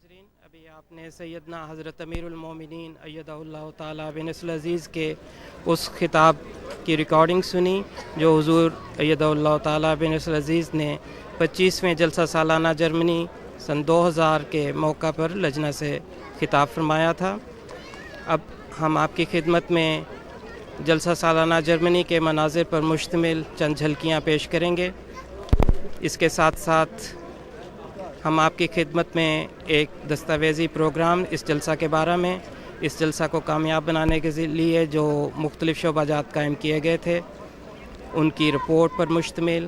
ناظرین، ابھی آپ نے سیدنا حضرت امیر المومنین ایدہ اللہ تعالیٰ بنصر العزیز کے اس خطاب کی ریکارڈنگ سنی جو حضور ایدہ اللہ تعالیٰ بنصر العزیز نے 25ویں جلسہ سالانہ جرمنی سن 2000 کے موقع پر لجنہ سے خطاب فرمایا تھا۔ اب ہم آپ کی خدمت میں جلسہ سالانہ جرمنی کے مناظر پر مشتمل چند جھلکیاں پیش کریں گے۔ اس کے ساتھ ساتھ ہم آپ کی خدمت میں ایک دستاویزی پروگرام اس جلسہ کے بارے میں، اس جلسہ کو کامیاب بنانے کے لیے جو مختلف شعبہ جات قائم کیے گئے تھے ان کی رپورٹ پر مشتمل،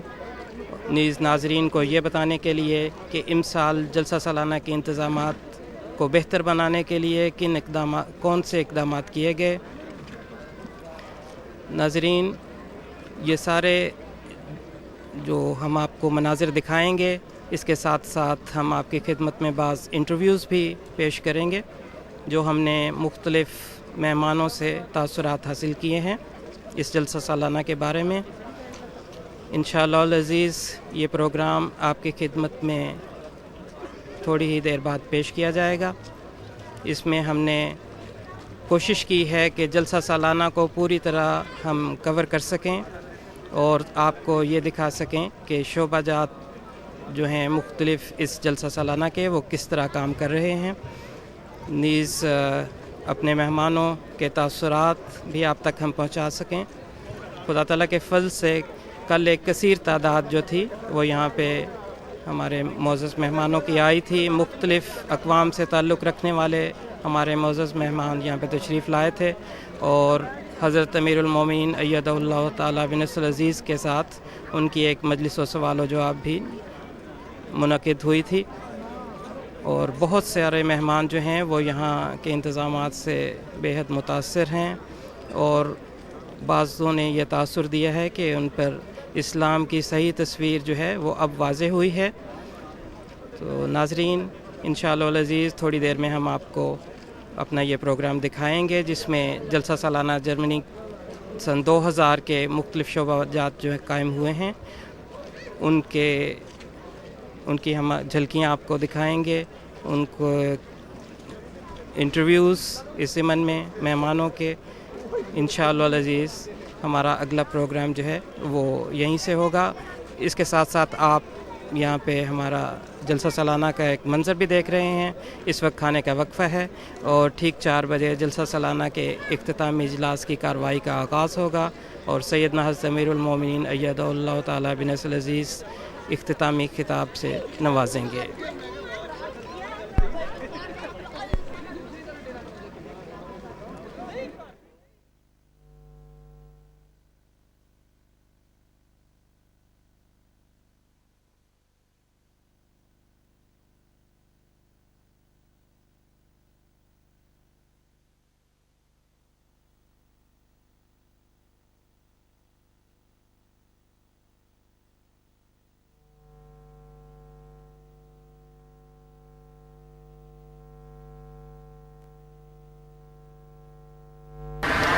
نیز ناظرین کو یہ بتانے کے لیے کہ امسال جلسہ سالانہ کے انتظامات کو بہتر بنانے کے لیے کون سے اقدامات کیے گئے۔ ناظرین، یہ سارے جو ہم آپ کو مناظر دکھائیں گے، اس کے ساتھ ساتھ ہم آپ کی خدمت میں بعض انٹرویوز بھی پیش کریں گے جو ہم نے مختلف مہمانوں سے تاثرات حاصل کیے ہیں اس جلسہ سالانہ کے بارے میں۔ انشاءاللہ العزیز یہ پروگرام آپ کی خدمت میں تھوڑی ہی دیر بعد پیش کیا جائے گا۔ اس میں ہم نے کوشش کی ہے کہ جلسہ سالانہ کو پوری طرح ہم کور کر سکیں اور آپ کو یہ دکھا سکیں کہ شعبہ جات جو ہیں مختلف اس جلسہ سالانہ کے وہ کس طرح کام کر رہے ہیں، نیز اپنے مہمانوں کے تاثرات بھی آپ تک ہم پہنچا سکیں۔ خدا تعالیٰ کے فضل سے کل ایک کثیر تعداد جو تھی وہ یہاں پہ ہمارے معزز مہمانوں کی آئی تھی۔ مختلف اقوام سے تعلق رکھنے والے ہمارے معزز مہمان یہاں پہ تشریف لائے تھے اور حضرت امیر المومنین ایدہ اللہ تعالیٰ بنصر العزیز کے ساتھ ان کی ایک مجلس و سوال و جواب بھی منعقد ہوئی تھی، اور بہت سارے مہمان جو ہیں وہ یہاں کے انتظامات سے بے حد متاثر ہیں اور بعضوں نے یہ تاثر دیا ہے کہ ان پر اسلام کی صحیح تصویر جو ہے وہ اب واضح ہوئی ہے۔ تو ناظرین، انشاءاللہ العزیز تھوڑی دیر میں ہم آپ کو اپنا یہ پروگرام دکھائیں گے جس میں جلسہ سالانہ جرمنی سن 2000 کے مختلف شعبہ جات جو قائم ہوئے ہیں ان کی ہم جھلکیاں آپ کو دکھائیں گے، ان کو انٹرویوز اس ضمن میں مہمانوں کے۔ انشاءاللہ العزیز ہمارا اگلا پروگرام جو ہے وہ یہیں سے ہوگا۔ اس کے ساتھ ساتھ آپ یہاں پہ ہمارا جلسہ سالانہ کا ایک منظر بھی دیکھ رہے ہیں۔ اس وقت کھانے کا وقفہ ہے اور ٹھیک 4 بجے جلسہ سالانہ کے اختتامی اجلاس کی کارروائی کا آغاز ہوگا اور سیدنا حضرت امیر المومنین ایدہ اللہ تعالیٰ بنصر العزیز اختتامی خطاب سے نوازیں گے۔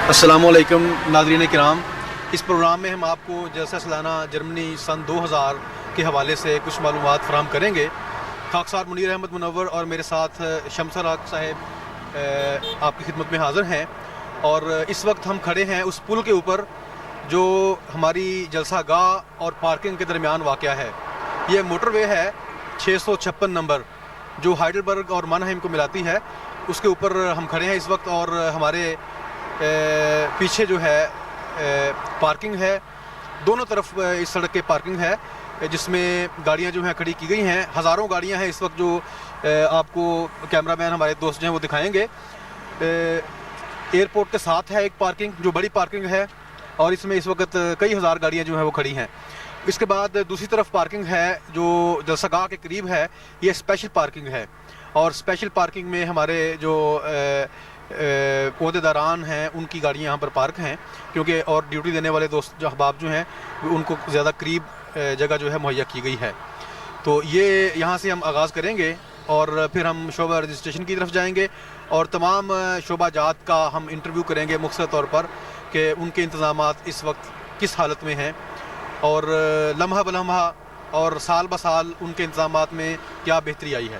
السلام علیکم ناظرین کرام، اس پروگرام میں ہم آپ کو جلسہ سالانہ جرمنی سن 2000 کے حوالے سے کچھ معلومات فراہم کریں گے۔ خاکسار منیر احمد منور اور میرے ساتھ شمس راق صاحب آپ کی خدمت میں حاضر ہیں، اور اس وقت ہم کھڑے ہیں اس پل کے اوپر جو ہماری جلسہ گاہ اور پارکنگ کے درمیان واقع ہے۔ یہ موٹر وے ہے 656 نمبر جو ہائیڈلبرگ اور مانہائم کو ملاتی ہے، اس کے اوپر ہم کھڑے ہیں اس وقت، اور ہمارے پیچھے جو ہے پارکنگ ہے، دونوں طرف اس سڑک کے پارکنگ ہے جس میں گاڑیاں جو ہیں کھڑی کی گئی ہیں۔ ہزاروں گاڑیاں ہیں اس وقت جو آپ کو کیمرہ مین ہمارے دوست جو ہیں وہ دکھائیں گے۔ ایئرپورٹ کے ساتھ ہے ایک پارکنگ جو بڑی پارکنگ ہے، اور اس میں اس وقت کئی ہزار گاڑیاں جو ہیں وہ کھڑی ہیں۔ اس کے بعد دوسری طرف پارکنگ ہے جو جلسہ گاہ کے قریب ہے، یہ اسپیشل پارکنگ ہے، اور اسپیشل پارکنگ میں ہمارے جو عہدیداران ہیں ان کی گاڑیاں یہاں پر پارک ہیں، کیونکہ اور ڈیوٹی دینے والے دوست جو احباب جو ہیں ان کو زیادہ قریب جگہ جو ہے مہیا کی گئی ہے۔ تو یہ یہاں سے ہم آغاز کریں گے اور پھر ہم شعبہ رجسٹریشن کی طرف جائیں گے اور تمام شعبہ جات کا ہم انٹرویو کریں گے مختصر طور پر کہ ان کے انتظامات اس وقت کس حالت میں ہیں، اور لمحہ بلمحہ اور سال بہ سال ان کے انتظامات میں کیا بہتری آئی ہے۔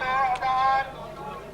2000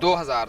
2,000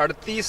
38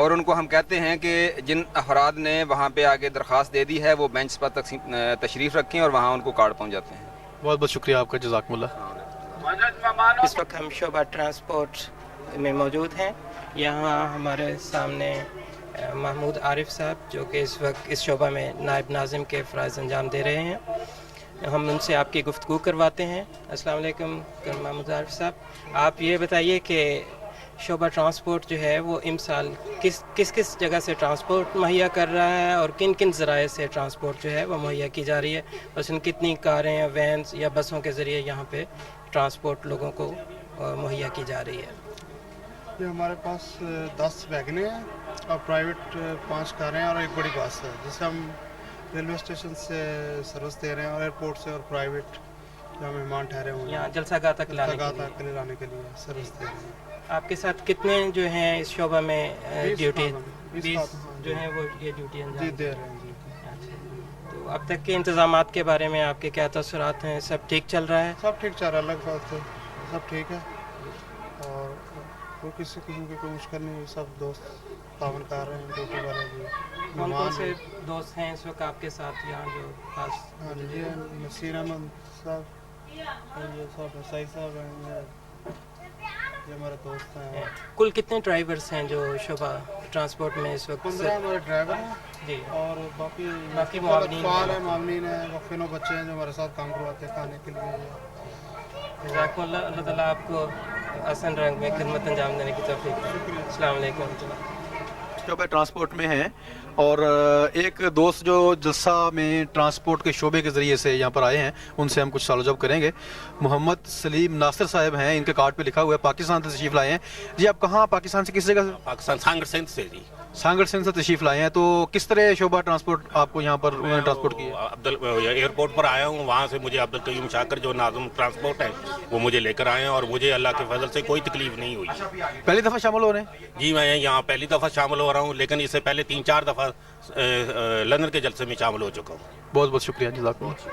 اور ان کو ہم کہتے ہیں کہ جن افراد نے وہاں پہ آگے درخواست دے دی ہے وہ بینچ پر تشریف رکھیں اور وہاں ان کو کارڈ پہنچ جاتے ہیں. بہت بہت شکریہ آپ کا، جزاکم اللہ. اس وقت ہم شعبہ ٹرانسپورٹ میں موجود ہیں. یہاں ہمارے سامنے محمود عارف صاحب جو کہ اس وقت اس شعبہ میں نائب ناظم کے فرائض انجام دے رہے ہیں. ہم ان سے آپ کی گفتگو کرواتے ہیں. السلام علیکم محمود عارف صاحب، آپ یہ بتائیے کہ شعبہ ٹرانسپورٹ جو ہے وہ امسال کس جگہ سے ٹرانسپورٹ مہیا کر رہا ہے اور کن کن ذرائع سے ٹرانسپورٹ جو ہے وہ مہیا کی جا رہی ہے؟ مثلاً کتنی کاریں یا وینس یا بسوں کے ذریعے یہاں پہ ٹرانسپورٹ لوگوں کو مہیا کی جا رہی ہے؟ یہ ہمارے پاس 10 ویگنیں ہیں اور پرائیویٹ 5 کاریں ہیں اور ایک بڑی بس ہے جسے ہم ریلوے اسٹیشن سے سروس دے رہے ہیں اور ایئرپورٹ سے اور پرائیویٹ جہاں مہمان ٹھہرے ہوئے ہیں یہاں جلسہ گاہ تک لانے کے لیے سروس دے رہے ہیں. آپ کے ساتھ کتنے جو ہیں اس شعبہ میں ڈیوٹی 20 جو ہیں وہ یہ ڈیوٹی انجام دے رہے ہیں. تو اب تک کے انتظامات کے بارے میں آپ کے کیا تاثرات ہیں؟ سب ٹھیک چل رہا ہے؟ سب ٹھیک چل رہا ہے، الگ بات ہے، سب ٹھیک ہے اور کوئی کسی قسم کی کوئی مشکل نہیں. سب دوست تعاون کر رہے ہیں ڈیوٹی والے بھی. کون کون سے دوست ہیں اس وقت آپ کے ساتھ یہاں جو خاص؟ ہاں جی، نصیر احمد صاحب، یہ صاحب سعید صاحب ہیں، یہ ہمارے دوست ہیں. کل کتنے ڈرائیورز ہیں جو شعبہ ٹرانسپورٹ میں اس وقت؟ 15 ہمارے ڈرائیور ہیں جی، اور باقی معاونین ہیں، وقفین و بچے ہیں جو ہمارے ساتھ کام کرواتے ہیں کھانے کے لیے. جزاکم اللہ، اللہ تعالیٰ آپ کو احسن رنگ میں خدمت انجام دینے کی توفیق دے. السلام علیکم ورحمۃ اللہ. شعبہ ٹرانسپورٹ میں ہیں اور ایک دوست جو جلسہ میں ٹرانسپورٹ کے شعبے کے ذریعے سے یہاں پر آئے ہیں ان سے ہم کچھ سوال جواب کریں گے. محمد سلیم ناصر صاحب ہیں، ان کے کارڈ پہ لکھا ہوا ہے پاکستان سے تشریف لائے ہیں. جی آپ کہاں پاکستان سے کس جگہ سے؟ پاکستان سانگڑ سندھ سے. جی سانگڑ سندھ سے تشریف لائے ہیں. تو کس طرح شعبہ ٹرانسپورٹ آپ کو یہاں پر انہوں نے ٹرانسپورٹ کیا؟ ایئرپورٹ پر آیا ہوں، وہاں سے مجھے عبدالقیوم شاکر جو ناظم ٹرانسپورٹ ہے وہ مجھے لے کر آئے ہیں اور مجھے اللہ کے فضل سے کوئی تکلیف نہیں ہوئی. پہلی دفعہ شامل ہو رہے ہیں؟ جی میں یہاں پہلی دفعہ شامل ہو رہا ہوں، لیکن اس سے پہلے 3-4 دفعہ لندن کے جلسے میں شامل ہو چکا ہوں. بہت بہت شکریہ، جزاک اللہ.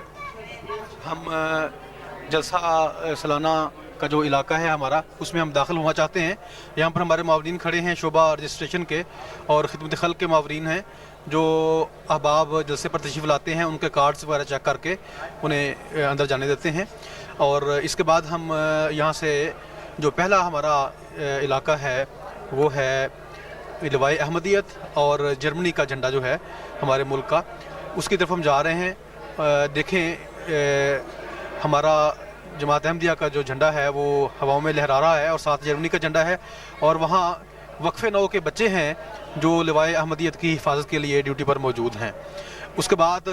ہم جلسہ سالانہ کا جو علاقہ ہے ہمارا اس میں ہم داخل ہونا چاہتے ہیں. یہاں پر ہمارے معاونین کھڑے ہیں شعبہ رجسٹریشن کے اور خدمت خلق کے معاونین ہیں جو احباب جلسے پر تشریف لاتے ہیں ان کے کارڈز وغیرہ چیک کر کے انہیں اندر جانے دیتے ہیں. اور اس کے بعد ہم یہاں سے جو پہلا ہمارا علاقہ ہے وہ ہے لوائے احمدیت اور جرمنی کا جھنڈا جو ہے ہمارے ملک کا، اس کی طرف ہم جا رہے ہیں. دیکھیں ہمارا جماعت احمدیہ کا جو جھنڈا ہے وہ ہواؤں میں لہرا رہا ہے اور ساتھ جرمنی کا جھنڈا ہے اور وہاں وقف نو کے بچے ہیں جو لوائے احمدیت کی حفاظت کے لیے ڈیوٹی پر موجود ہیں. اس کے بعد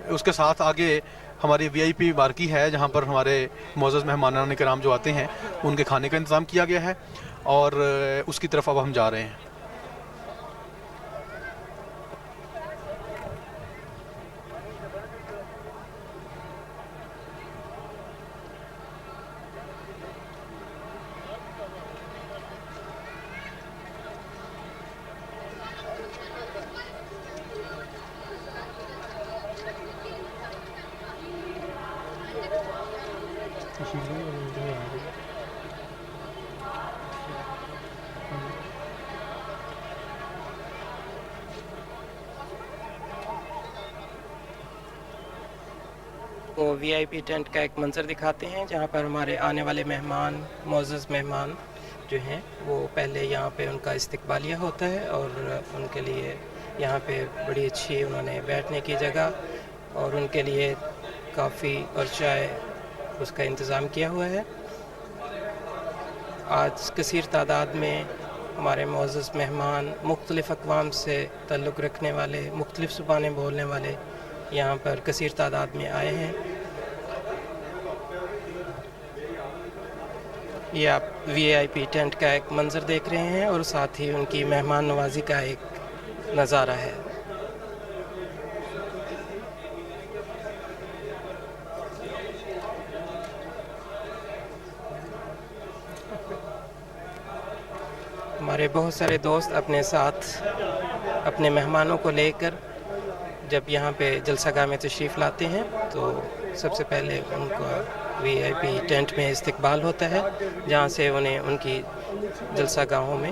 اس کے ساتھ آگے ہماری VIP بارکی ہے جہاں پر ہمارے معزز مہمانان کرام جو آتے ہیں ان کے کھانے کا انتظام کیا گیا ہے اور اس کی طرف اب ہم جا رہے ہیں. کو VIP ٹینٹ کا ایک منظر دکھاتے ہیں جہاں پر ہمارے آنے والے مہمان، معزز مہمان جو ہیں وہ پہلے یہاں پہ ان کا استقبالیہ ہوتا ہے اور ان کے لیے یہاں پہ بڑی اچھی انہوں نے بیٹھنے کی جگہ اور ان کے لیے کافی اور چائے اس کا انتظام کیا ہوا ہے. آج کثیر تعداد میں ہمارے معزز مہمان مختلف اقوام سے تعلق رکھنے والے، مختلف زبانیں بولنے والے یہاں پر کثیر تعداد میں آئے ہیں. یہ آپ VIP ٹینٹ کا ایک منظر دیکھ رہے ہیں اور ساتھ ہی ان کی مہمان نوازی کا ایک نظارہ ہے. ہمارے بہت سارے دوست اپنے ساتھ اپنے مہمانوں کو لے کر جب یہاں پہ جلسہ گاہ میں تشریف لاتے ہیں تو سب سے پہلے ان کا VIP ٹینٹ میں استقبال ہوتا ہے جہاں سے انہیں ان کی جلسہ گاہوں میں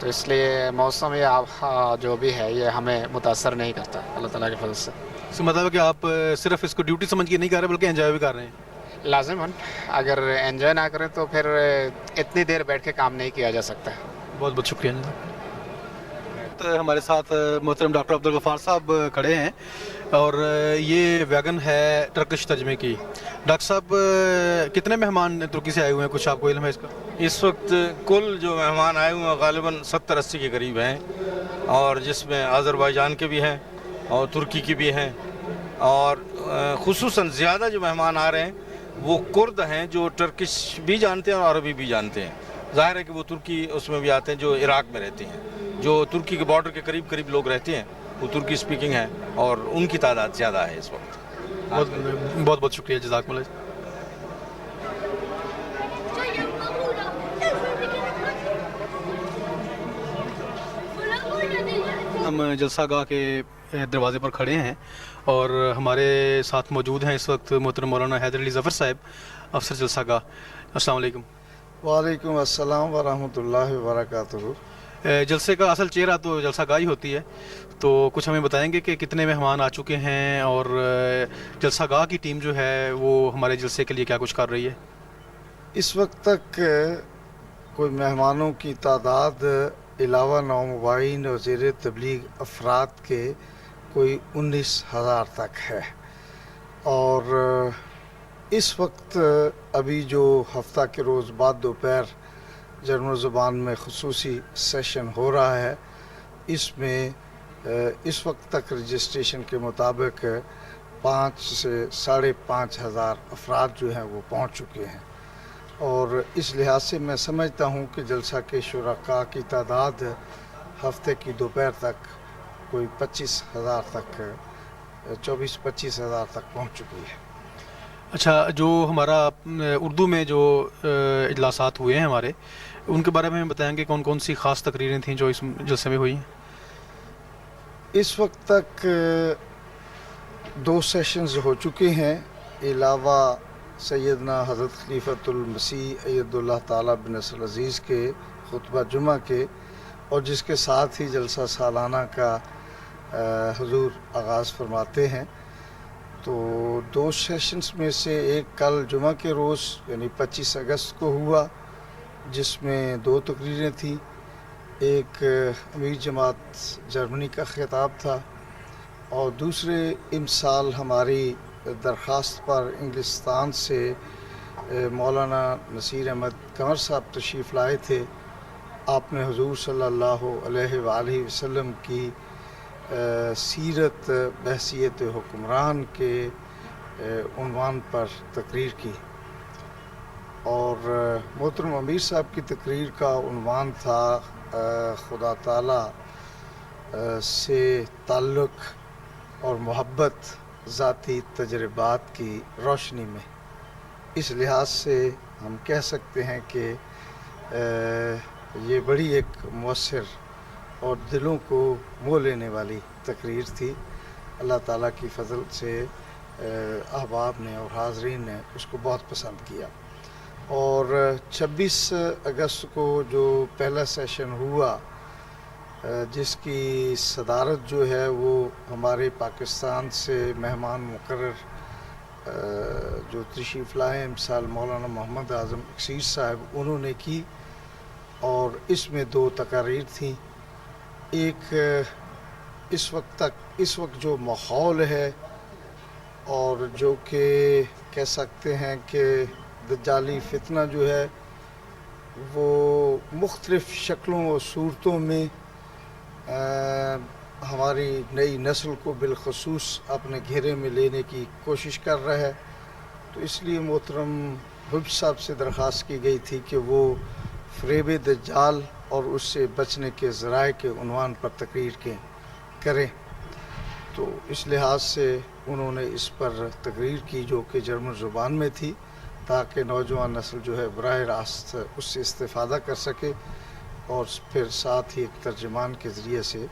تو اس لیے موسم یا جو بھی ہے یہ ہمیں متاثر نہیں کرتا اللہ تعالیٰ کے فضل سے. اس کا مطلب ہے کہ آپ صرف اس کو ڈیوٹی سمجھ کے نہیں کر رہے بلکہ انجوائے بھی کر رہے ہیں. لازماً اگر انجوائے نہ کریں تو پھر اتنی دیر بیٹھ کے کام نہیں کیا جا سکتا. بہت بہت شکریہ. تو ہمارے ساتھ محترم ڈاکٹر عبدالغفار صاحب کھڑے ہیں اور یہ ویگن ہے ٹرکش ترجمے کی. ڈاکٹر صاحب کتنے مہمان ترکی سے آئے ہوئے ہیں, کچھ آپ کو علم ہے اس کا؟ اس وقت کل جو مہمان آئے ہوئے ہیں غالباً 70-80 کے قریب ہیں, اور جس میں آذربائیجان کے بھی ہیں اور ترکی کے بھی ہیں, اور خصوصاً زیادہ جو مہمان آ رہے ہیں وہ کرد ہیں جو ٹرکش بھی جانتے ہیں اور عربی بھی جانتے ہیں. ظاہر ہے کہ وہ ترکی اس میں بھی آتے ہیں جو عراق میں رہتے ہیں, جو ترکی کے بارڈر کے قریب قریب لوگ رہتے ہیں وہ ترکی سپیکنگ ہیں اور ان کی تعداد زیادہ ہے اس وقت. بہت بہت شکریہ, جزاک اللہ. ہم جلسہ گاہ کے دروازے پر کھڑے ہیں اور ہمارے ساتھ موجود ہیں اس وقت محترم مولانا حیدر علی ظفر صاحب, افسر جلسہ گاہ. السلام علیکم. وعلیکم السلام ورحمۃ اللہ وبرکاتہ. جلسے کا اصل چہرہ تو جلسہ گاہ ہی ہوتی ہے, تو کچھ ہمیں بتائیں گے کہ کتنے مہمان آ چکے ہیں اور جلسہ گاہ کی ٹیم جو ہے وہ ہمارے جلسے کے لیے کیا کچھ کر رہی ہے؟ اس وقت تک کوئی مہمانوں کی تعداد علاوہ نومبائن اور زیر تبلیغ افراد کے کوئی 19,000 تک ہے. اور اس وقت ابھی جو ہفتہ کے روز بعد دوپہر جرمن زبان میں خصوصی سیشن ہو رہا ہے, اس میں اس وقت تک رجسٹریشن کے مطابق 5,000 سے 5,500 افراد جو ہیں وہ پہنچ چکے ہیں. اور اس لحاظ سے میں سمجھتا ہوں کہ جلسہ کے شرکاء کی تعداد ہفتے کی دوپہر تک کوئی 25,000 تک 24-25,000 تک پہنچ چکی ہے. اچھا, جو ہمارا اردو میں جو اجلاسات ہوئے ہیں ہمارے, ان کے بارے میں ہمیں بتائیں گے کون کون سی خاص تقریریں تھیں جو اس جلسے میں ہوئی ہیں؟ اس وقت تک 2 سیشنز ہو چکے ہیں علاوہ سیدنا حضرت خلیفۃ المسیح اید اللہ تعالیٰ بن نصر العزیز کے خطبہ جمعہ کے, اور جس کے ساتھ ہی جلسہ سالانہ کا حضور آغاز فرماتے ہیں. تو 2 سیشنز میں سے ایک کل جمعہ کے روز یعنی 25 اگست کو ہوا, جس میں 2 تقریریں تھیں. ایک امیر جماعت جرمنی کا خطاب تھا اور دوسرے امسال ہماری درخواست پر انگلستان سے مولانا نصیر احمد کنور صاحب تشریف لائے تھے. آپ نے حضور صلی اللہ علیہ وآلہ وسلم کی سیرت بحیثیت حکمران کے عنوان پر تقریر کی, اور محترم امیر صاحب کی تقریر کا عنوان تھا خدا تعالیٰ سے تعلق اور محبت ذاتی تجربات کی روشنی میں. اس لحاظ سے ہم کہہ سکتے ہیں کہ یہ بڑی ایک مؤثر اور دلوں کو مو لینے والی تقریر تھی. اللہ تعالیٰ کی فضل سے احباب نے اور حاضرین نے اس کو بہت پسند کیا. اور 26 اگست کو جو پہلا سیشن ہوا, جس کی صدارت جو ہے وہ ہمارے پاکستان سے مہمان مقرر جو تشریف لائے امسال مولانا محمد اعظم اکسیر صاحب, انہوں نے کی. اور اس میں 2 تقاریر تھیں. ایک اس وقت جو ماحول ہے اور جو کہ کہہ سکتے ہیں کہ دجالی فتنہ جو ہے وہ مختلف شکلوں اور صورتوں میں ہماری نئی نسل کو بالخصوص اپنے گھیرے میں لینے کی کوشش کر رہا ہے. تو اس لیے محترم حب صاحب سے درخواست کی گئی تھی کہ وہ فریب دجال اور اس سے بچنے کے ذرائع کے عنوان پر تقریر کریں. تو اس لحاظ سے انہوں نے اس پر تقریر کی جو کہ جرمن زبان میں تھی, تاکہ نوجوان نسل جو ہے براہ راست اس سے استفادہ کر سکے, اور پھر ساتھ ہی ایک ترجمان کے ذریعے سے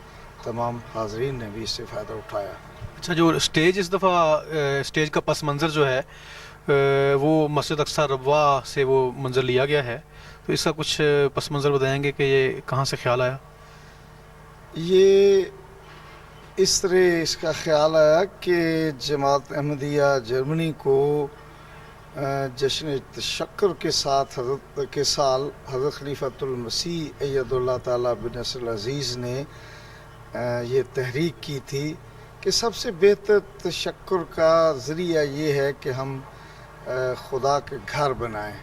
تمام حاضرین نے بھی اس سے فائدہ اٹھایا. اچھا, جو اسٹیج اس دفعہ اسٹیج کا پس منظر جو ہے وہ مسجد اقصی ربوہ سے وہ منظر لیا گیا ہے, تو اس کا کچھ پس منظر بتائیں گے کہ یہ کہاں سے خیال آیا؟ یہ اس طرح اس کا خیال آیا کہ جماعت احمدیہ جرمنی کو جشن تشکر کے ساتھ حضرت خلیفۃ المسیح اید اللہ تعالیٰ بن نصر العزیز نے یہ تحریک کی تھی کہ سب سے بہتر تشکر کا ذریعہ یہ ہے کہ ہم خدا کے گھر بنائیں،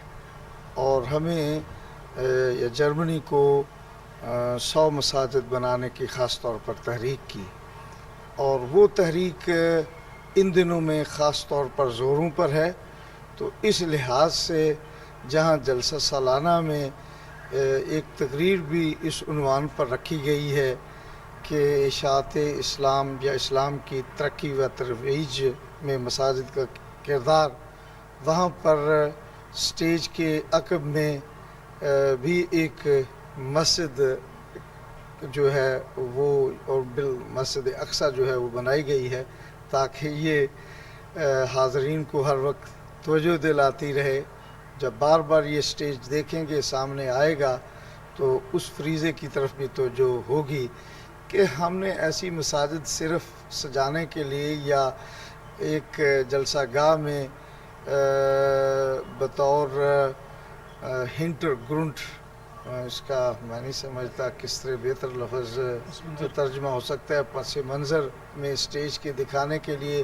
اور ہمیں جرمنی کو 100 مساجد بنانے کی خاص طور پر تحریک کی، اور وہ تحریک ان دنوں میں خاص طور پر زوروں پر ہے۔ تو اس لحاظ سے جہاں جلسہ سالانہ میں ایک تقریر بھی اس عنوان پر رکھی گئی ہے کہ اشاعت اسلام یا اسلام کی ترقی و ترویج میں مساجد کا کردار، وہاں پر سٹیج کے عقب میں بھی ایک مسجد جو ہے وہ، اور مسجد اقصی جو ہے وہ بنائی گئی ہے تاکہ یہ حاضرین کو ہر وقت توجہ دلاتی رہے۔ جب بار بار یہ سٹیج دیکھیں گے سامنے آئے گا تو اس فریضے کی طرف بھی توجہ ہوگی کہ ہم نے ایسی مساجد صرف سجانے کے لیے یا ایک جلسہ گاہ میں بطور ہنٹر گرنٹ، اس کا میں نہیں سمجھتا کس طرح بہتر لفظ ترجمہ ہو سکتا ہے، پس منظر میں سٹیج کے دکھانے کے لیے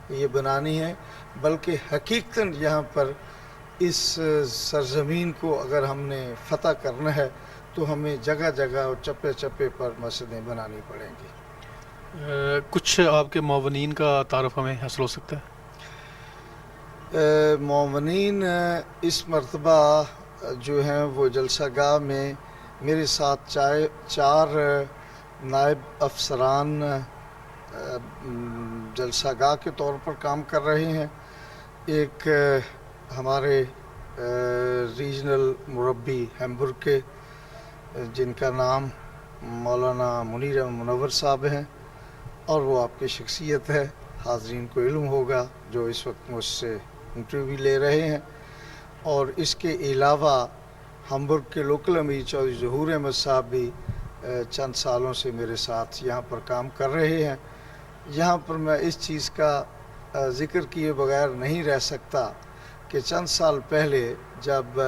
یہ بنانی ہے، بلکہ حقیقتاً یہاں پر اس سرزمین کو اگر ہم نے فتح کرنا ہے تو ہمیں جگہ جگہ اور چپے چپے پر مسجدیں بنانی پڑیں گی۔ کچھ آپ کے معاونین کا تعارف ہمیں حاصل ہو سکتا ہے؟ معاونین اس مرتبہ جو ہیں وہ جلسہ گاہ میں میرے ساتھ 4 نائب افسران جلسہ گاہ کے طور پر کام کر رہے ہیں۔ ایک ہمارے ریجنل مربی ہیمبرگ کے جن کا نام مولانا منیر منور صاحب ہیں، اور وہ آپ کی شخصیت ہے، حاضرین کو علم ہوگا جو اس وقت مجھ سے انٹرویو لے رہے ہیں۔ اور اس کے علاوہ ہمبرگ کے لوکل امیر چودھری ظہور احمد صاحب بھی چند سالوں سے میرے ساتھ یہاں پر کام کر رہے ہیں۔ یہاں پر میں اس چیز کا ذکر کیے بغیر نہیں رہ سکتا کہ چند سال پہلے جب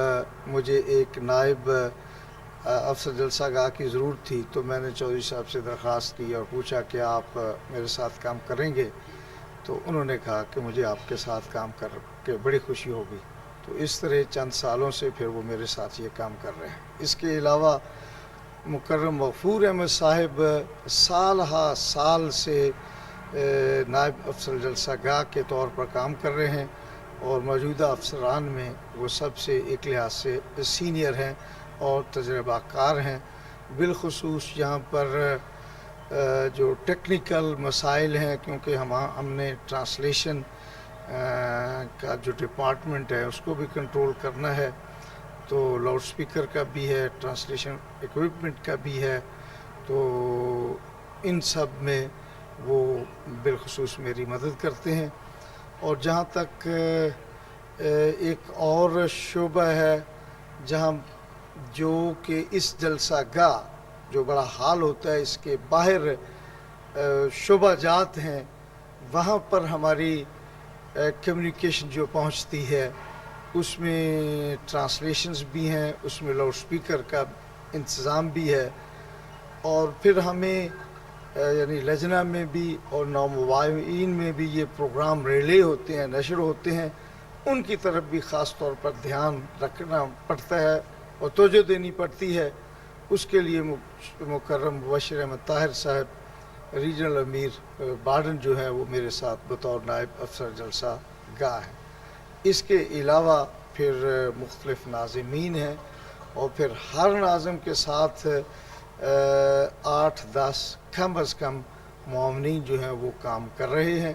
مجھے ایک نائب افسر جلسہ گاہ کی ضرورت تھی تو میں نے چودھری صاحب سے درخواست کی اور پوچھا کہ آپ میرے ساتھ کام کریں گے، تو انہوں نے کہا کہ مجھے آپ کے ساتھ کام کر کے بڑی خوشی ہوگی۔ تو اس طرح چند سالوں سے پھر وہ میرے ساتھ یہ کام کر رہے ہیں۔ اس کے علاوہ مکرم غفور احمد صاحب سال ہا سال سے نائب افسر جلسہ گاہ کے طور پر کام کر رہے ہیں، اور موجودہ افسران میں وہ سب سے ایک لحاظ سے سینئر ہیں اور تجربہ کار ہیں۔ بالخصوص یہاں پر جو ٹیکنیکل مسائل ہیں، کیونکہ ہم نے ٹرانسلیشن کا جو ڈپارٹمنٹ ہے اس کو بھی کنٹرول کرنا ہے، تو لاؤڈ سپیکر کا بھی ہے، ٹرانسلیشن ایکوپمنٹ کا بھی ہے، تو ان سب میں وہ بالخصوص میری مدد کرتے ہیں۔ اور جہاں تک ایک اور شعبہ ہے جہاں جو کہ اس جلسہ گاہ جو بڑا حال ہوتا ہے اس کے باہر شعبہ جات ہیں، وہاں پر ہماری کمیونیکیشن جو پہنچتی ہے اس میں ٹرانسلیشنز بھی ہیں، اس میں لاؤڈ سپیکر کا انتظام بھی ہے، اور پھر ہمیں یعنی لجنہ میں بھی اور نوموائین میں بھی یہ پروگرام ریلے ہوتے ہیں، نشر ہوتے ہیں، ان کی طرف بھی خاص طور پر دھیان رکھنا پڑتا ہے اور توجہ دینی پڑتی ہے۔ اس کے لیے مکرم مبشر احمد طاہر صاحب ریجنل امیر بارڈن جو ہے وہ میرے ساتھ بطور نائب افسر جلسہ گاہ ہے۔ اس کے علاوہ پھر مختلف ناظمین ہیں، اور پھر ہر ناظم کے ساتھ 8-10 کم از کم معاونین جو ہیں وہ کام کر رہے ہیں۔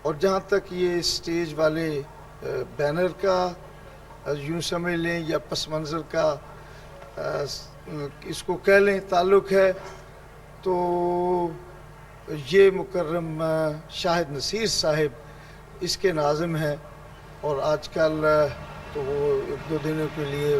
اور جہاں تک یہ سٹیج والے بینر کا یوں سمجھ لیں یا پس منظر کا اس کو کہہ لیں تعلق ہے، تو یہ مکرم شاہد نصیر صاحب اس کے ناظم ہیں، اور آج کل تو وہ 1-2 دنوں کے لیے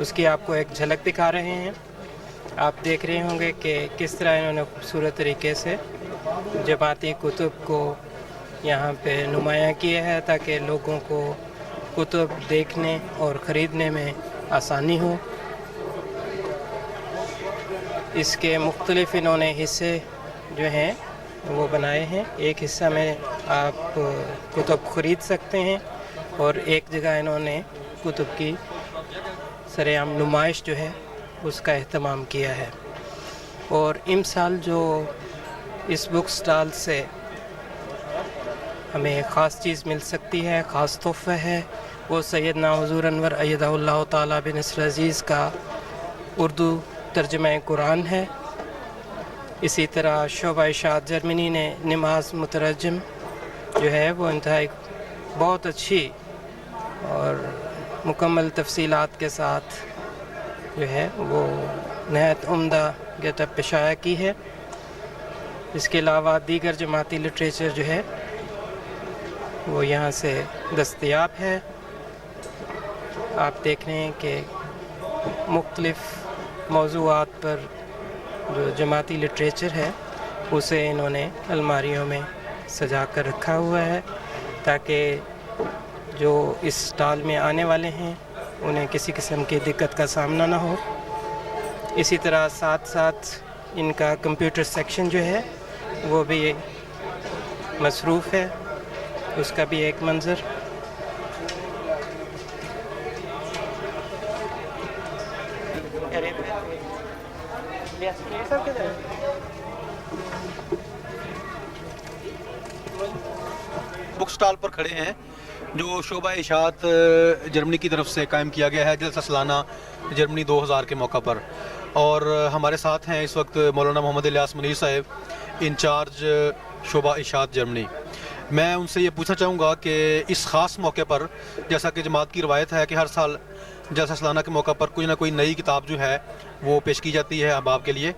اس کی آپ کو ایک جھلک دکھا رہے ہیں. آپ دیکھ رہے ہوں گے کہ کس طرح انہوں نے خوبصورت طریقے سے جماعتی کتب کو یہاں پہ نمایاں کیا ہے تاکہ لوگوں کو کتب دیکھنے اور خریدنے میں آسانی ہو. اس کے مختلف انہوں نے حصے جو ہیں وہ بنائے ہیں. ایک حصہ میں آپ کتب خرید سکتے ہیں اور ایک جگہ انہوں نے کتب کی سرعام نمائش جو ہے اس کا اہتمام کیا ہے. اور امسال جو اس بک سٹال سے ہمیں خاص چیز مل سکتی ہے، خاص تحفہ ہے، وہ سیدنا حضور انور ایدہ اللہ تعالیٰ بنصر عزیز کا اردو ترجمہ قرآن ہے. اسی طرح شعبہ اشاعت جرمنی نے نماز مترجم جو ہے وہ انتہائی بہت اچھی اور مکمل تفصیلات کے ساتھ جو ہے وہ نہایت عمدہ گیٹ اپ شائع کی ہے. اس کے علاوہ دیگر جماعتی لٹریچر جو ہے وہ یہاں سے دستیاب ہے. آپ دیکھ رہے ہیں کہ مختلف موضوعات پر جو جماعتی لٹریچر ہے اسے انہوں نے الماریوں میں سجا کر رکھا ہوا ہے تاکہ جو اس سٹال میں آنے والے ہیں انہیں کسی قسم کی دقت کا سامنا نہ ہو. اسی طرح ساتھ ساتھ ان کا کمپیوٹر سیکشن جو ہے وہ بھی مصروف ہے، اس کا بھی ایک منظر. بک سٹال پر کھڑے ہیں جو شعبہ اشاعت جرمنی کی طرف سے قائم کیا گیا ہے جلسہ سالانہ جرمنی 2000 کے موقع پر. اور ہمارے ساتھ ہیں اس وقت مولانا محمد الیاس منیر صاحب، انچارج شعبہ اشاعت جرمنی. میں ان سے یہ پوچھنا چاہوں گا کہ اس خاص موقع پر جیسا کہ جماعت کی روایت ہے کہ ہر سال جلسہ سالانہ کے موقع پر کوئی نہ کوئی نئی کتاب جو ہے وہ پیش کی جاتی ہے احباب کے لیے،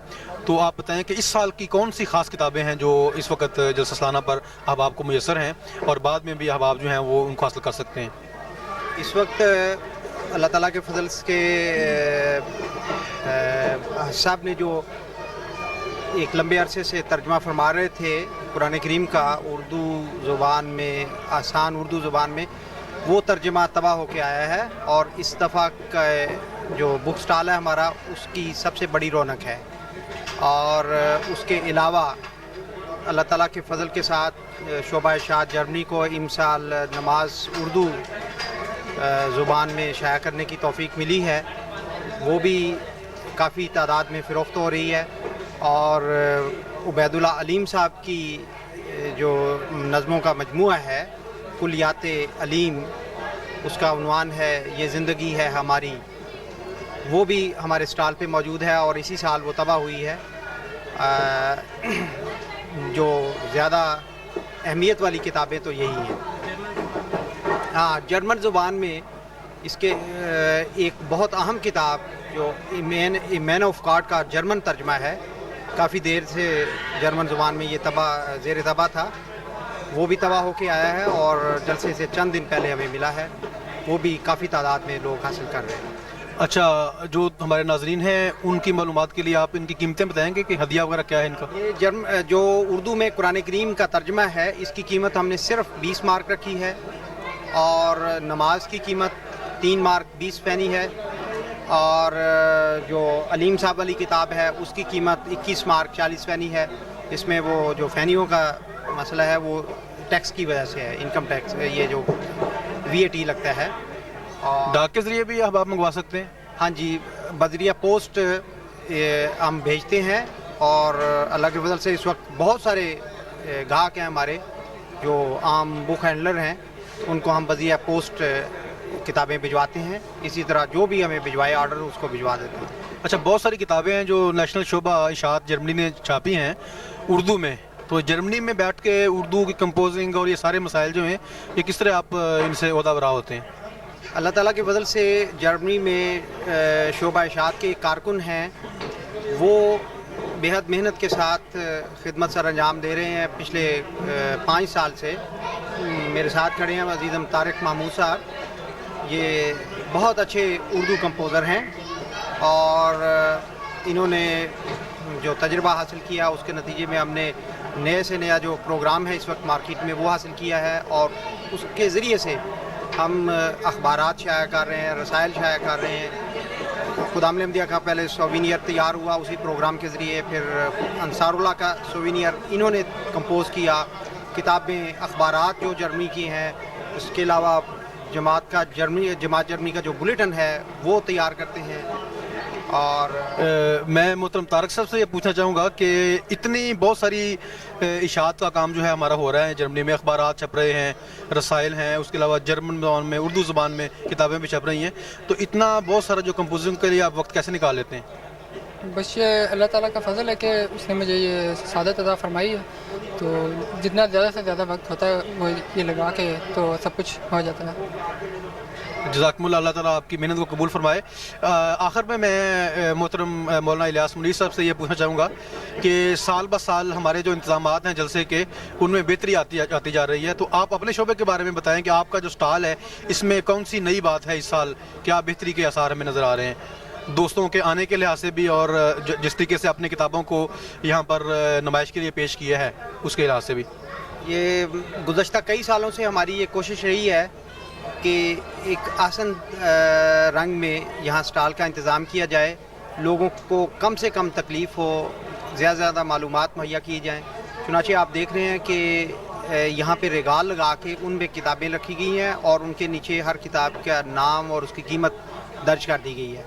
تو آپ بتائیں کہ اس سال کی کون سی خاص کتابیں ہیں جو اس وقت جلسہ سالانہ پر احباب کو میسر ہیں اور بعد میں بھی احباب جو ہیں وہ ان کو حاصل کر سکتے ہیں؟ اس وقت اللہ تعالیٰ کے فضل کے صاحب نے جو ایک لمبے عرصے سے ترجمہ فرما رہے تھے قرآن کریم کا اردو زبان میں، آسان اردو زبان میں، وہ ترجمہ طبع ہو کے آیا ہے. اور اس دفعہ کا جو بک سٹال ہے ہمارا اس کی سب سے بڑی رونق ہے. اور اس کے علاوہ اللہ تعالیٰ کے فضل کے ساتھ شعبہ اشاعت جرمنی کو امسال نماز اردو زبان میں شائع کرنے کی توفیق ملی ہے، وہ بھی کافی تعداد میں فروخت ہو رہی ہے. اور عبید اللہ علیم صاحب کی جو نظموں کا مجموعہ ہے کلیات علیم، اس کا عنوان ہے یہ زندگی ہے ہماری، وہ بھی ہمارے سٹال پہ موجود ہے اور اسی سال وہ طبع ہوئی ہے. جو زیادہ اہمیت والی کتابیں تو یہی ہیں. ہاں، جرمن زبان میں اس کے ایک بہت اہم کتاب جو مین آف گاڈ کا جرمن ترجمہ ہے، کافی دیر سے جرمن زبان میں یہ زیر طبع تھا، وہ بھی طبع ہو کے آیا ہے اور جلسے سے چند دن پہلے ہمیں ملا ہے، وہ بھی کافی تعداد میں لوگ حاصل کر رہے ہیں. اچھا، جو ہمارے ناظرین ہیں ان کی معلومات کے لیے آپ ان کی قیمتیں بتائیں گے کہ ہدیہ وغیرہ کیا ہے ان کا؟ یہ جو اردو میں قرآن کریم کا ترجمہ ہے اس کی قیمت ہم نے صرف 20 مارک رکھی ہے، اور نماز کی قیمت 3 مارک 20 پینی ہے، اور جو علیم صاحب والی کتاب ہے اس کی قیمت 21 مارک 40 پینی ہے. اس میں وہ جو فینیوں کا مسئلہ ہے وہ ٹیکس کی وجہ سے ہے، انکم ٹیکس، یہ جو VAT لگتا ہے. ڈاک کے ذریعے بھی احباب منگوا سکتے ہیں؟ ہاں جی، بذریعہ پوسٹ ہم بھیجتے ہیں. اور اللہ کے فضل سے اس وقت بہت سارے گاہک ہیں ہمارے جو عام بک ہینڈلر ہیں، ان کو ہم بذریعہ پوسٹ کتابیں بھجواتے ہیں. اسی طرح جو بھی ہمیں بھجوائے آرڈر اس کو بھجوا دیتے ہیں. اچھا، بہت ساری کتابیں ہیں جو نیشنل شعبہ اشاعت جرمنی نے چھاپی ہیں اردو میں، تو جرمنی میں بیٹھ کے اردو کی کمپوزنگ اور یہ سارے مسائل جو ہیں یہ کس طرح آپ ان سے عہدہ برا ہوتے ہیں؟ اللہ تعالیٰ کے فضل سے جرمنی میں شعبہ اشاعت کے کارکن ہیں، وہ بہت محنت کے ساتھ خدمت سر انجام دے رہے ہیں. پچھلے 5 سال سے میرے ساتھ کھڑے ہیں عزیزم طارق محمود صاحب، یہ بہت اچھے اردو کمپوزر ہیں اور انہوں نے جو تجربہ حاصل کیا اس کے نتیجے میں ہم نے نئے سے نیا جو پروگرام ہے اس وقت مارکیٹ میں وہ حاصل کیا ہے اور اس کے ذریعے سے ہم اخبارات شائع کر رہے ہیں, رسائل شائع کر رہے ہیں. خدام احمدیہ کا پہلے سووینئر تیار ہوا اسی پروگرام کے ذریعے, پھر انصار اللہ کا سووینئر انہوں نے کمپوز کیا, کتابیں اخبارات جو جرمنی کی ہیں, اس کے علاوہ جماعت جرمنی کا جو بلیٹن ہے وہ تیار کرتے ہیں. اور میں محترم طارق صاحب سے یہ پوچھنا چاہوں گا کہ اتنی بہت ساری اشاعت کا کام جو ہے ہمارا ہو رہا ہے جرمنی میں, اخبارات چھپ رہے ہیں, رسائل ہیں, اس کے علاوہ جرمن زبان میں, اردو زبان میں کتابیں بھی چھپ رہی ہیں, تو اتنا بہت سارا جو کمپوزنگ کے لیے آپ وقت کیسے نکال لیتے ہیں؟ بس یہ اللہ تعالیٰ کا فضل ہے کہ اس نے مجھے یہ سعادت عطا فرمائی ہے, تو جتنا زیادہ سے زیادہ وقت ہوتا ہے وہ یہ لگا کے تو سب کچھ ہو جاتا ہے. جزاکم اللہ, اللہ تعالیٰ آپ کی محنت کو قبول فرمائے. آخر میں محترم مولانا الیاس منیر صاحب سے یہ پوچھنا چاہوں گا کہ سال بہ سال ہمارے جو انتظامات ہیں جلسے کے ان میں بہتری آتی جا رہی ہے, تو آپ اپنے شعبے کے بارے میں بتائیں کہ آپ کا جو سٹال ہے اس میں کون سی نئی بات ہے اس سال, کیا بہتری کے آثار ہمیں نظر آ رہے ہیں دوستوں کے آنے کے لحاظ سے بھی, اور جس طریقے سے اپنی کتابوں کو یہاں پر نمائش کے لیے پیش کیا ہے اس کے لحاظ سے بھی؟ یہ گزشتہ کئی سالوں سے ہماری یہ کوشش رہی ہے کہ ایک آسن رنگ میں یہاں سٹال کا انتظام کیا جائے, لوگوں کو کم سے کم تکلیف ہو, زیادہ سے زیادہ معلومات مہیا کی جائیں. چنانچہ آپ دیکھ رہے ہیں کہ یہاں پہ ریگال لگا کے ان میں کتابیں رکھی گئی ہیں اور ان کے نیچے ہر کتاب کا نام اور اس کی قیمت درج کر دی گئی ہے.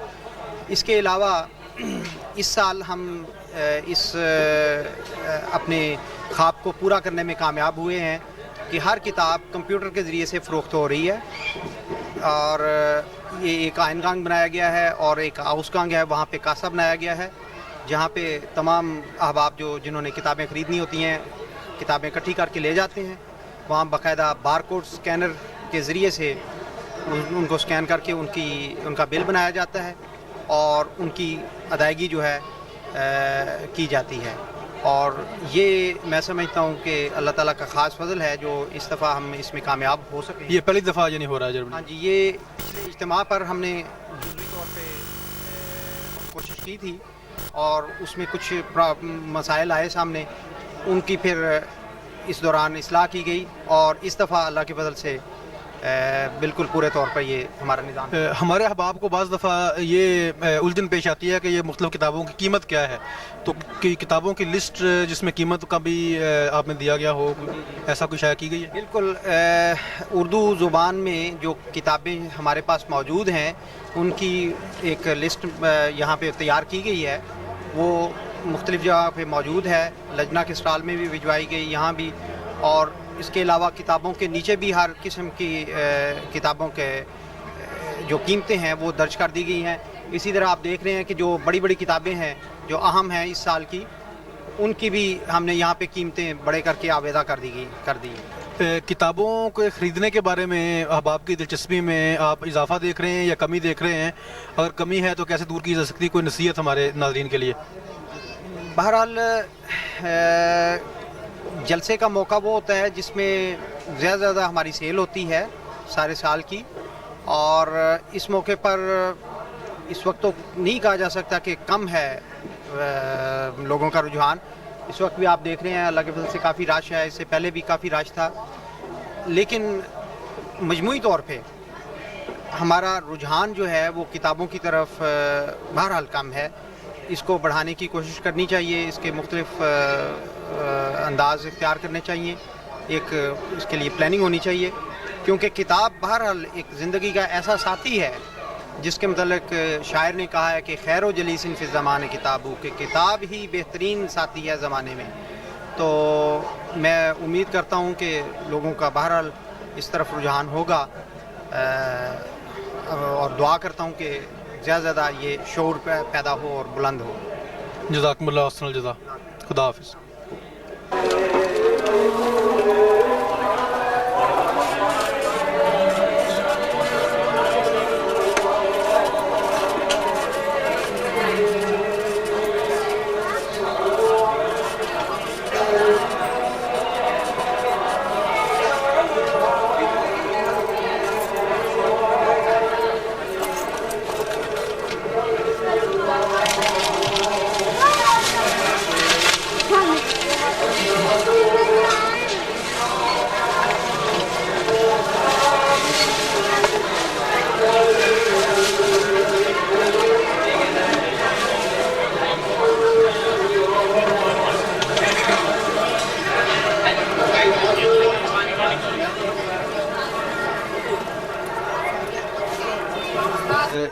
اس کے علاوہ اس سال ہم اس اپنے خواب کو پورا کرنے میں کامیاب ہوئے ہیں کہ ہر کتاب کمپیوٹر کے ذریعے سے فروخت ہو رہی ہے, اور یہ ایک آئن گانگ بنایا گیا ہے اور ایک آؤس گانگ ہے, وہاں پہ کاسا بنایا گیا ہے جہاں پہ تمام احباب جنہوں نے کتابیں خریدنی ہوتی ہیں کتابیں اکٹھی کر کے لے جاتے ہیں. وہاں باقاعدہ بار کوڈ سکینر کے ذریعے سے ان کو سکین کر کے ان کا بل بنایا جاتا ہے اور ان کی ادائیگی جو ہے کی جاتی ہے. اور یہ میں سمجھتا ہوں کہ اللہ تعالیٰ کا خاص فضل ہے جو اس دفعہ ہم اس میں کامیاب ہو سکیں. یہ پہلی دفعہ یہ نہیں ہو رہا ہے جرمنی؟ ہاں جی, یہ پچھلے اجتماع پر ہم نے جزوی طور پہ کوشش کی تھی اور اس میں کچھ مسائل آئے سامنے, ان کی پھر اس دوران اصلاح کی گئی اور اس دفعہ اللہ کے فضل سے بالکل پورے طور پر یہ ہمارا نظام ہے. ہمارے احباب کو بعض دفعہ یہ الجھن پیش آتی ہے کہ یہ مختلف کتابوں کی قیمت کیا ہے, تو کتابوں کی لسٹ جس میں قیمت کا بھی آپ نے دیا گیا ہو, ایسا کچھ شائع کی گئی ہے؟ بالکل, اردو زبان میں جو کتابیں ہمارے پاس موجود ہیں ان کی ایک لسٹ یہاں پہ تیار کی گئی ہے, وہ مختلف جگہ پہ موجود ہے, لجنہ کے سٹال میں بھی بھجوائی گئی, یہاں بھی, اور اس کے علاوہ کتابوں کے نیچے بھی ہر قسم کی کتابوں کے جو قیمتیں ہیں وہ درج کر دی گئی ہیں. اسی طرح آپ دیکھ رہے ہیں کہ جو بڑی بڑی کتابیں ہیں جو اہم ہیں اس سال کی, ان کی بھی ہم نے یہاں پہ قیمتیں بڑے کر کے آویدہ کر دی. کتابوں کو خریدنے کے بارے میں احباب کی دلچسپی میں آپ اضافہ دیکھ رہے ہیں یا کمی دیکھ رہے ہیں؟ اگر کمی ہے تو کیسے دور کی جا سکتی ہے؟ کوئی نصیحت ہمارے ناظرین کے لیے؟ بہرحال جلسے کا موقع وہ ہوتا ہے جس میں زیادہ سے زیادہ ہماری سیل ہوتی ہے سارے سال کی, اور اس موقع پر اس وقت تو نہیں کہا جا سکتا کہ کم ہے لوگوں کا رجحان. اس وقت بھی آپ دیکھ رہے ہیں اللہ کے فضل سے کافی رش ہے, اس سے پہلے بھی کافی رش تھا, لیکن مجموعی طور پہ ہمارا رجحان جو ہے وہ کتابوں کی طرف بہرحال کم ہے. اس کو بڑھانے کی کوشش کرنی چاہیے, اس کے مختلف انداز اختیار کرنے چاہیے, ایک اس کے لیے پلاننگ ہونی چاہیے, کیونکہ کتاب بہرحال ایک زندگی کا ایسا ساتھی ہے جس کے متعلق شاعر نے کہا ہے کہ خیر و جلیس فی الزمان کتابو, کہ کتاب ہی بہترین ساتھی ہے زمانے میں. تو میں امید کرتا ہوں کہ لوگوں کا بہرحال اس طرف رجحان ہوگا, اور دعا کرتا ہوں کہ زیادہ سے زیادہ یہ شعور پیدا ہو اور بلند ہو. جزاکم اللہ احسن الجزا. خدا حافظ.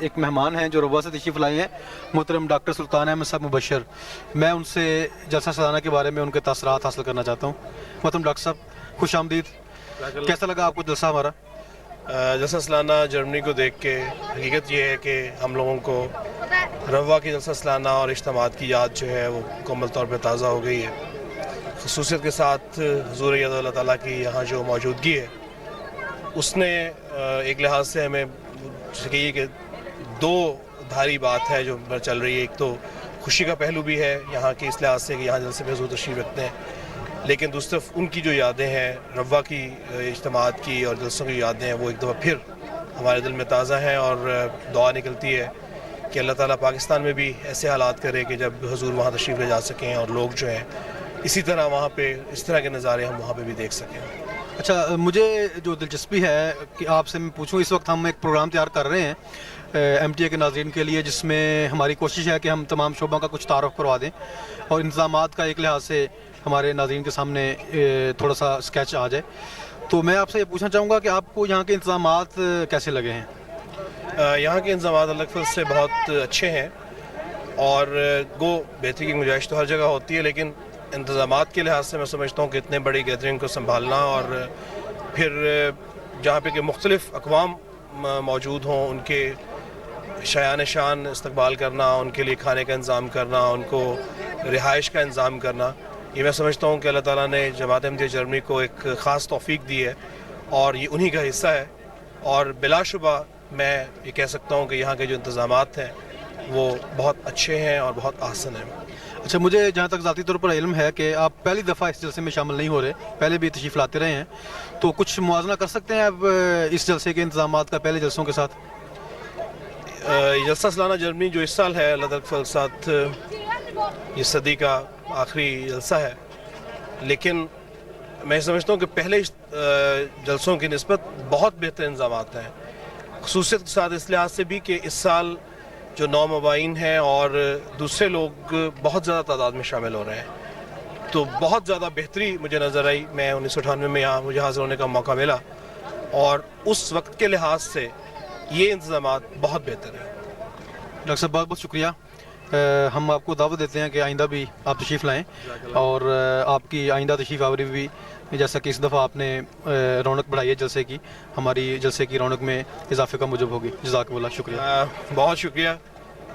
ایک مہمان ہیں جو روا سے تشریف لائے ہیں، محترم ڈاکٹر سلطان احمد صاحب مبشر. میں ان سے جلسہ سالانہ کے بارے میں ان کے تاثرات حاصل کرنا چاہتا ہوں. محترم ڈاکٹر صاحب خوش آمدید. کیسا لگا آپ کو جلسہ ہمارا؟ جلسہ سالانہ جرمنی کو دیکھ کے حقیقت یہ ہے کہ ہم لوگوں کو روا کی جلسہ سالانہ اور اجتماعات کی یاد جو ہے وہ مکمل طور پہ تازہ ہو گئی ہے. خصوصیت کے ساتھ حضور اللہ تعالیٰ کی یہاں جو موجودگی ہے اس نے ایک لحاظ سے ہمیں کہیے کہ دو دھاری بات ہے جو چل رہی ہے. ایک تو خوشی کا پہلو بھی ہے یہاں کی اس لحاظ سے کہ یہاں جلسے میں حضور تشریف رکھتے ہیں، لیکن دوسری طرف ان کی جو یادیں ہیں روا کی اجتماعات کی اور جلسوں کی یادیں ہیں وہ ایک دفعہ پھر ہمارے دل میں تازہ ہیں، اور دعا نکلتی ہے کہ اللہ تعالیٰ پاکستان میں بھی ایسے حالات کرے کہ جب حضور وہاں تشریف لے جا سکیں اور لوگ جو ہیں اسی طرح وہاں پہ اس طرح کے نظارے ہم وہاں پہ بھی دیکھ سکیں. اچھا، مجھے جو دلچسپی ہے کہ آپ سے میں پوچھوں، اس وقت ہم ایک پروگرام تیار کر رہے ہیں ایم ٹی اے کے ناظرین کے لیے، جس میں ہماری کوشش ہے کہ ہم تمام شعبوں کا کچھ تعارف کروا دیں اور انتظامات کا ایک لحاظ سے ہمارے ناظرین کے سامنے تھوڑا سا اسکیچ آ جائے. تو میں آپ سے یہ پوچھنا چاہوں گا کہ آپ کو یہاں کے انتظامات کیسے لگے ہیں؟ یہاں کے انتظامات اللہ کے فضل سے بہت اچھے ہیں، اور گو بہتری کی گنجائش تو ہر جگہ ہوتی ہے، لیکن انتظامات کے لحاظ سے میں سمجھتا ہوں کہ اتنے بڑی گیدرنگ کو سنبھالنا اور پھر جہاں پہ کہ مختلف اقوام موجود ہوں ان کے شایان شان استقبال کرنا، ان کے لیے کھانے کا انتظام کرنا، ان کو رہائش کا انتظام کرنا، یہ میں سمجھتا ہوں کہ اللہ تعالیٰ نے جماعت احمدیہ جرمنی کو ایک خاص توفیق دی ہے اور یہ انہی کا حصہ ہے. اور بلا شبہ میں یہ کہہ سکتا ہوں کہ یہاں کے جو انتظامات ہیں وہ بہت اچھے ہیں اور بہت احسن ہیں. اچھا، مجھے جہاں تک ذاتی طور پر علم ہے کہ آپ پہلی دفعہ اس جلسے میں شامل نہیں ہو رہے، پہلے بھی تشریف لاتے رہے ہیں، تو کچھ موازنہ کر سکتے ہیں آپ اس جلسے کے انتظامات کا پہلے جلسوں کے ساتھ؟ جلسہ سالانہ جرمنی جو اس سال ہے اللہ تعالیٰ کے فضل کے ساتھ یہ صدی کا آخری جلسہ ہے، لیکن میں سمجھتا ہوں کہ پہلے جلسوں کی نسبت بہت بہتر انتظامات ہیں. خصوصیت کے ساتھ اس لحاظ سے بھی کہ اس سال جو نو مبائن ہیں اور دوسرے لوگ بہت زیادہ تعداد میں شامل ہو رہے ہیں، تو بہت زیادہ بہتری مجھے نظر آئی. میں 1998 میں یہاں مجھے حاضر ہونے کا موقع ملا اور اس وقت کے لحاظ سے یہ انتظامات بہت بہتر ہیں. ڈاکٹر صاحب بہت بہت شکریہ. ہم آپ کو دعوت دیتے ہیں کہ آئندہ بھی آپ تشریف لائیں اور آپ کی آئندہ تشریف آوری بھی جیسا کہ اس دفعہ آپ نے رونق بڑھائی ہے جلسے کی، ہماری جلسے کی رونق میں اضافے کا موجب ہوگی. جزاکم اللہ. شکریہ. بہت شکریہ.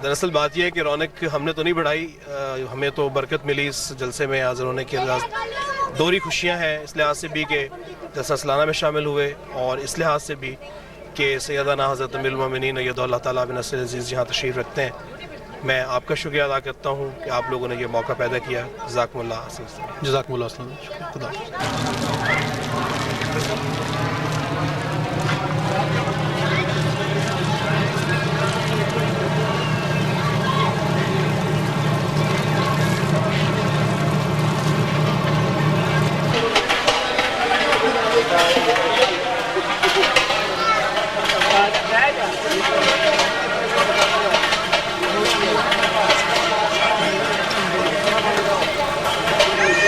دراصل بات یہ ہے کہ رونق ہم نے تو نہیں بڑھائی، ہمیں تو برکت ملی اس جلسے میں حاضر ہونے کے لحاظ دوہری خوشیاں ہیں، اس لحاظ سے بھی کہ جلسہ سالانہ میں شامل ہوئے اور اس لحاظ سے بھی کہ سیدنا حضرت امیر المومنین اید اللہ تعالیٰ بن نصر العزیز یہاں تشریف رکھتے ہیں. میں آپ کا شکریہ ادا کرتا ہوں کہ آپ لوگوں نے یہ موقع پیدا کیا. جزاکم اللہ. جزاکم اللہ. خدا